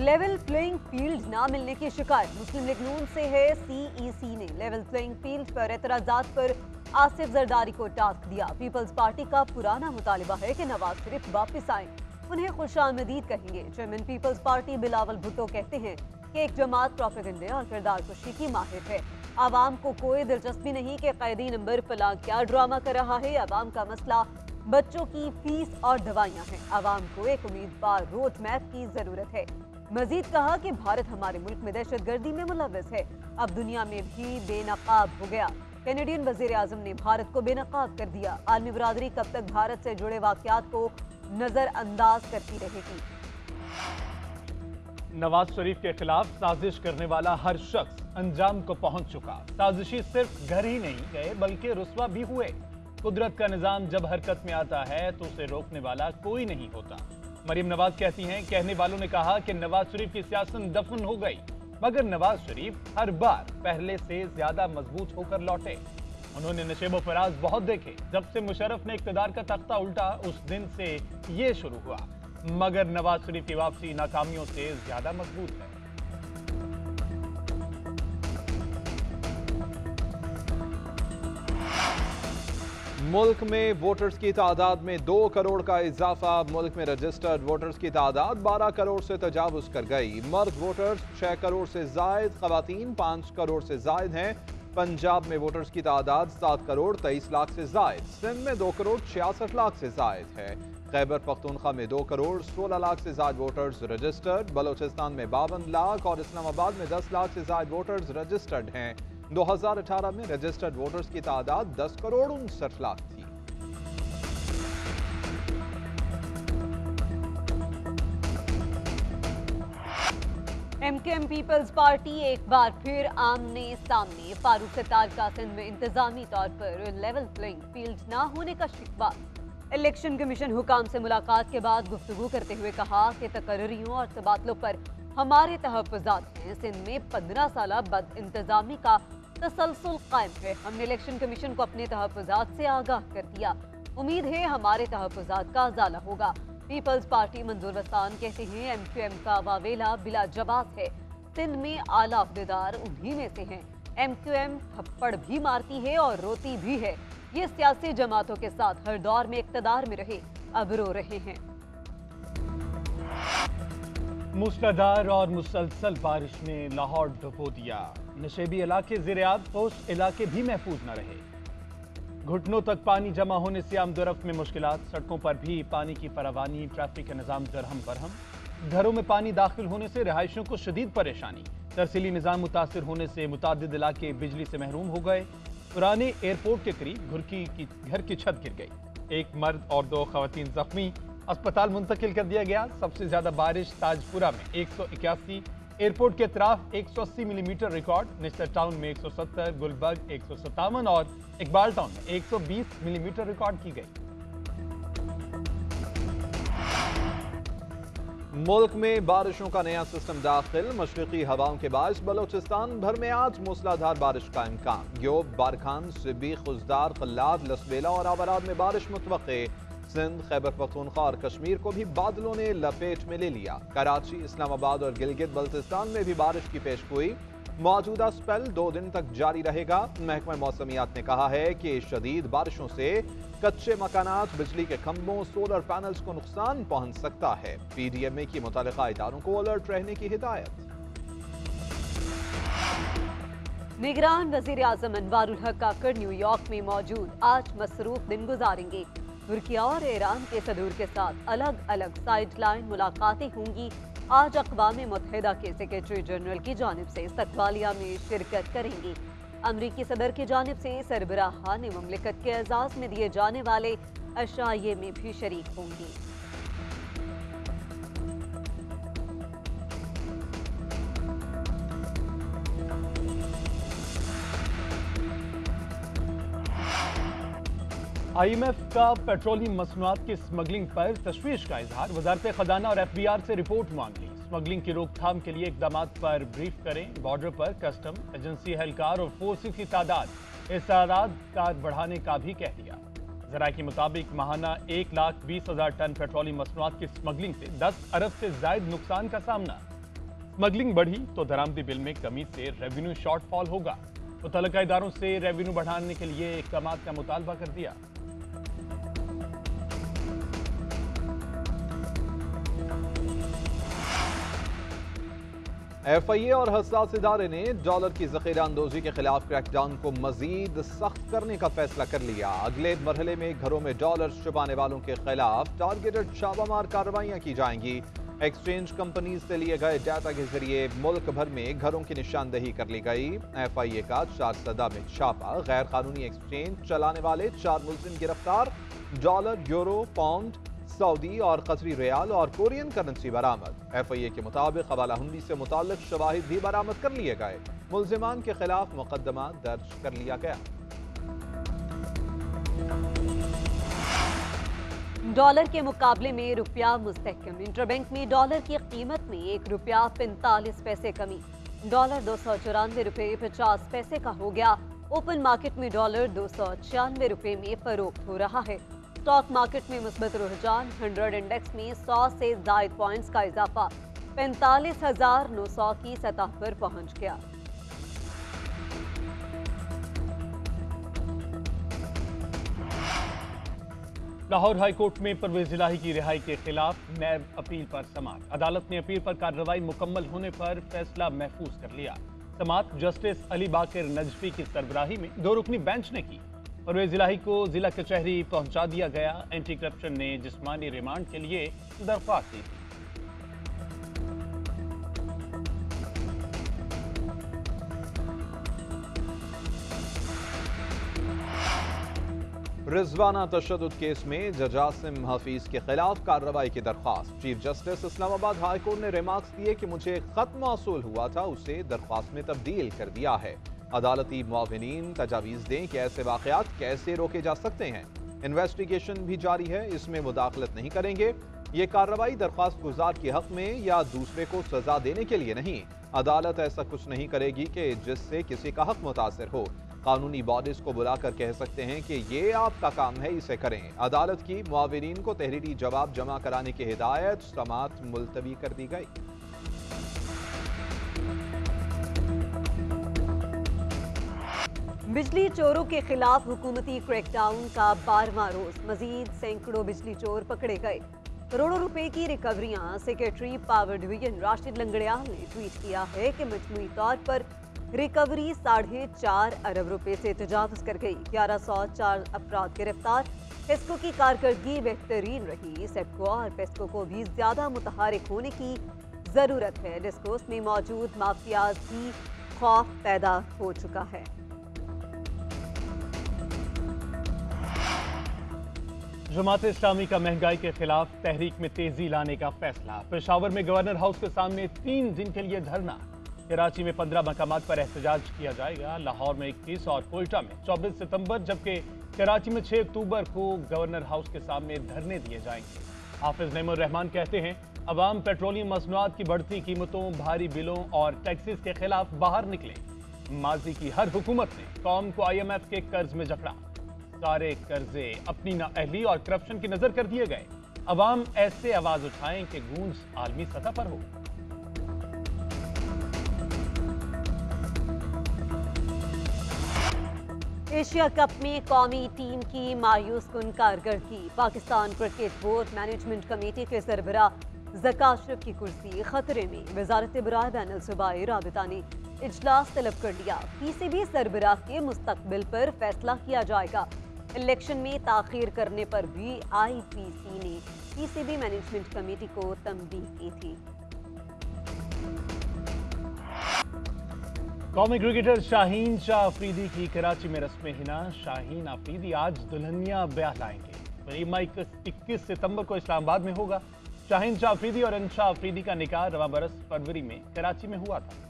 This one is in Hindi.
लेवल प्लेइंग फील्ड ना मिलने की शिकायत मुस्लिम लीग नून से है। सीईसी ने लेवल प्लेइंग फील्ड पर एतराजात पर आसिफ जरदारी को टास्क दिया। पीपल्स पार्टी का पुराना मुतालिबा है कि नवाज शरीफ वापस आए, उन्हें खुशामदीद कहेंगे। Chairman people's party Bilawal Bhutto कहते हैं कि एक जमात प्रोपेगेंडे और किरदार कुशी की माहिर है। आवाम को कोई दिलचस्पी नहीं कि कैदी नंबर फलां क्या ड्रामा कर रहा है। आवाम का मसला बच्चों की फीस और दवाइयां हैं। आवाम को एक उम्मीदवार रोड मैप की जरूरत है। मजीद कहा कि भारत हमारे मुल्क में दहशतगर्दी में मुलव्वस है, अब दुनिया में भी बेनकाब हो गया। कैनेडियन वजीर आजम ने भारत को बेनकाब कर दिया। आलमी बरादरी कब तक भारत से जुड़े वाकयात को नजरअंदाज करती रहेगी। नवाज शरीफ के खिलाफ साजिश करने वाला हर शख्स अंजाम को पहुंच चुका। साजिशी सिर्फ घर ही नहीं गए बल्कि रुस्वा भी हुए। कुदरत का निजाम जब हरकत में आता है तो उसे रोकने वाला कोई नहीं होता। मरीम नवाज कहती हैं, कहने वालों ने कहा कि नवाज शरीफ की सियासत दफन हो गई, मगर नवाज शरीफ हर बार पहले से ज्यादा मजबूत होकर लौटे। उन्होंने नशेबो फराज बहुत देखे। जब से मुशर्रफ ने इख्तिदार का तख्ता उल्टा उस दिन से ये शुरू हुआ, मगर नवाज शरीफ की वापसी नाकामियों से ज्यादा मजबूत है। मुल्क में वोटर्स की तादाद में 2 करोड़ का इजाफा। मुल्क में रजिस्टर्ड वोटर्स की तादाद 12 करोड़ से तजावुज कर गई। मर्द वोटर्स 6 करोड़ से जायद, खवातीन 5 करोड़ से जायद हैं। पंजाब में वोटर्स की तादाद 7 करोड़ 23 लाख से जायद। सिंध में 2 करोड़ 66 लाख से जायद है। खैबर पख्तूनख्वा में 2 करोड़ 16 लाख से जायद वोटर्स रजिस्टर्ड। बलोचिस्तान में 52 लाख और इस्लामाबाद में 10 लाख से जायद वोटर्स रजिस्टर्ड हैं। 2018 में रजिस्टर्ड वोटर्स की तादाद 10 करोड़ 59 लाख थी। एमकेएम पीपल्स पार्टी एक बार फिर आमने सामने। फारूक सत्तार का सिंध में इंतजामी तौर पर लेवल प्लेइंग फील्ड ना होने का शिकवा। इलेक्शन कमीशन हुकाम से मुलाकात के बाद गुफ्तगू करते हुए कहा कि तकर्रियों और तबादलों पर हमारे तहफ़्फ़ुज़ात हैं। सिंध में 15 साल बद इंतजामी का तसलसल कायम है। हमने इलेक्शन कमीशन को अपने तहफ़्फ़ुज़ात से आगाह कर दिया। उम्मीद है हमारे तहफ़्फ़ुज़ात का अज़ाला होगा। पीपल्स पार्टी मंजूर वस्तान कहते हैं, एमक्यूएम का वावेला बिला जवाब है। सिंध में आला अहदेदार उन्हीं में से हैं। एमक्यूएम थप्पड़ भी मारती है और रोती भी है। ये सियासी जमातों के साथ हर दौर में इक़्तिदार में रहे, अब रो रहे हैं। मूसलाधार और मुसलसल बारिश ने लाहौर डुबो दिया। नशेबी इलाके ज़ेर-ए-आब, पोस्ट इलाके भी महफूज न रहे। घुटनों तक पानी जमा होने से आमदोरफ्त में मुश्किलात। सड़कों पर भी पानी की फरावानी, ट्रैफिक का निज़ाम दरहम बरहम। घरों में पानी दाखिल होने से रिहायशियों को शदीद परेशानी। तरसीली निज़ाम मुतासिर होने से मुतादिद इलाके बिजली से महरूम हो गए। पुराने एयरपोर्ट के करीब घर की छत गिर गई। एक मर्द और 2 खवातीन जख्मी, अस्पताल मुंतकिल कर दिया गया। सबसे ज्यादा बारिश ताजपुरा में 181, एयरपोर्ट के अतराफ 180 मिलीमीटर रिकॉर्ड। निस्तर टाउन में 170, गुलबर्ग 157 और इकबाल टाउन में 120 मिलीमीटर रिकॉर्ड की गई। मुल्क में बारिशों का नया सिस्टम दाखिल। मशरकी हवाओं के बायस बलोचिस्तान भर में आज मूसलाधार बारिश का इम्कान। योब, बारखान, सिब्बी, खुजदार, कल्लाद, लसबेला और आवाराद में बारिश मुतवक्के। सिंध, खैबर पख्तूनख्वा और कश्मीर को भी बादलों ने लपेट में ले लिया। कराची, इस्लामाबाद और गिलगित बल्तिस्तान में भी बारिश की पेशगोई। मौजूदा स्पेल 2 दिन तक जारी रहेगा। महकमा मौसमियात ने कहा है कि शदीद बारिशों से कच्चे मकानात, बिजली के खंभों, सोलर पैनल्स को नुकसान पहुंच सकता है। पीडीएमए की मुतल्लिका इदारों को अलर्ट रहने की हिदायत। निगरान वजीर आजम अनवारुल हक काकड़ न्यूयॉर्क में मौजूद, आज मसरूफ दिन गुजारेंगे। तुर्की और ईरान के सदूर के साथ अलग अलग साइडलाइन मुलाकातें होंगी। आज अक़वाम मुत्तहिदा के सेक्रेटरी जनरल की जानिब से इस्तक़बालिया में शिरकत करेंगी। अमरीकी सदर की जानिब से सरबराहान मुमलिकत के एजाज़ में दिए जाने वाले अशाये में भी शरीक होंगी। IMF का पेट्रोलियम मसनूआत की स्मगलिंग पर तशवीश का इजहार। वजारत खजाना और FBR से रिपोर्ट मांग ली। स्मगलिंग की रोकथाम के लिए इकदाम पर ब्रीफ करें। बॉर्डर पर कस्टम एजेंसी एहलकार और फोर्सेस की तादाद बढ़ाने का भी कह दिया। जरा के मुताबिक माहाना 1,20,000 टन पेट्रोलियम मसनूआत की स्मगलिंग से 10 अरब से जायद नुकसान का सामना। स्मगलिंग बढ़ी तो दरामदी बिल में कमी से रेवेन्यू शॉर्टफॉल होगा। मुतल्लिका इदारों से रेवेन्यू बढ़ाने के लिए इक़दामात का मुतालबा कर दिया। FIA और हसास इदारे ने डॉलर की ज़ख़ीरा अंदोज़ी के खिलाफ क्रैकडाउन को मजीद सख्त करने का फैसला कर लिया। अगले मरहले में घरों में डॉलर छुपाने वालों के खिलाफ टारगेटेड छापामार कार्रवाइयाँ की जाएंगी। एक्सचेंज कंपनीज से लिए गए डाटा के जरिए मुल्क भर में घरों की निशानदही कर ली गई। FIA का 4 सदा में छापा, गैर कानूनी एक्सचेंज चलाने वाले 4 मुलजिम गिरफ्तार, डॉलर, यूरो, पाउंड, सऊदी और कतरी रियाल और कोरियन करेंसी बरामद। FIA के मुताबिक हवाला हुंडी से मुताल्लिक शवाहिद भी बरामद कर लिए गए। मुलजिमान के खिलाफ मुकदमा दर्ज कर लिया गया। डॉलर के मुकाबले में रुपया मुस्तहकम। इंटरबैंक में डॉलर की कीमत में 1 रुपया 45 पैसे कमी। डॉलर 294 रुपये 50 पैसे का हो गया। ओपन मार्केट में डॉलर 296 रुपये में फरोख्त हो रहा है। स्टॉक मार्केट में मुस्बत रुझान। 100 इंडेक्स में 100 से ज़ायद पॉइंट्स का इजाफा 45,900 की सतह पर पहुंच गया। लाहौर हाई कोर्ट में परवेज इलाही की रिहाई के खिलाफ नैब अपील पर समाअत। अदालत ने अपील पर कार्रवाई मुकम्मल होने पर फैसला महफूज कर लिया। समाअत जस्टिस अली बाकिर नजफी की सरबराही में 2 रुकनी बेंच ने की। परवेज इलाही को जिला कचहरी पहुंचा दिया गया। एंटी करप्शन ने जिस्मानी रिमांड के लिए दरख्वास्त दी थी। रिजवाना तशद्दुद केस में जज आसिम हफीज के खिलाफ कार्रवाई की दरख्वास्त। Chief justice Islamabad high court ने रिमार्क्स दिए कि मुझे खत मौसूल हुआ था, उसे दरख्वास्त में तब्दील कर दिया है। अदालती मुआविनीन तजावीज़ दें कि ऐसे वाक़यात कैसे रोके जा सकते हैं। इन्वेस्टिगेशन भी जारी है, इसमें मुदाखलत नहीं करेंगे। ये कार्रवाई दरख्वास्त गुजार के हक में या दूसरे को सजा देने के लिए नहीं। अदालत ऐसा कुछ नहीं करेगी कि जिससे किसी का हक मुतासिर हो। कानूनी बॉडीज को बुलाकर कह सकते हैं कि ये आपका काम है, इसे करें। अदालत की मुआविनीन को तहरीरी जवाब जमा कराने की हिदायत। समाअत मुलतवी कर दी गई। बिजली चोरों के खिलाफ हुकूमती क्रैकडाउन का 12वां रोज। मजीद सैकड़ों बिजली चोर पकड़े गए। करोड़ों रुपए की रिकवरियां। Secretary power division Rashid Langrial ने ट्वीट किया है कि मजमूई तौर पर रिकवरी 4.5 अरब रुपए से तजावुज कर गई। 1104 अफराद गिरफ्तार। पेस्को की कारकर्दगी बेहतरीन रही। सेप्को और पेस्को को भी ज्यादा मुतहारिक होने की जरूरत है। डिस्कोस में मौजूद माफियाज भी खौफ पैदा हो चुका है। जमात इस्लामी का महंगाई के खिलाफ तहरीक में तेजी लाने का फैसला। पेशावर में गवर्नर हाउस के सामने 3 दिन के लिए धरना। कराची में 15 मकामात पर एहतजाज किया जाएगा। लाहौर में 21 और कोयटा में 24 सितंबर, जबकि कराची में 6 अक्टूबर को गवर्नर हाउस के सामने धरने दिए जाएंगे। हाफिज नईमुर रहमान कहते हैं, अवाम पेट्रोलियम मसनूआत की बढ़ती कीमतों, भारी बिलों और टैक्सेस के खिलाफ बाहर निकले। माजी की हर हुकूमत ने कौम को IMF के कर्ज में जकड़ा। सारे कर्जे अपनी नाअहली और करप्शन की नजर कर दिए गए। अवाम ऐसे आवाज उठाएं कि गूंज आलमी सतह पर हो। एशिया कप में कौमी टीम की मायूस कुन कारकर्दगी। Pakistan cricket board management committee के सरबराह ज़का अशरफ की कुर्सी खतरे में। वजारत बराए बैनुल सूबाई राबिता ने इजलास तलब कर लिया। PCB सरबराह के मुस्तकबिल पर फैसला किया जाएगा। इलेक्शन में ताखीर करने पर भी IPC ने PCB मैनेजमेंट कमेटी को तंबीह की थी। कौमी क्रिकेटर शाहीन शाह अफरीदी की कराची में रस्म हिना। शाहीन अफरीदी आज दुल्हनिया ब्याह लाएंगे। वलीमा 21 सितंबर को इस्लामाबाद में होगा। शाहीन शाह अफरीदी और अंशा अफरीदी का निकाह रवा बरस फरवरी में कराची में हुआ था।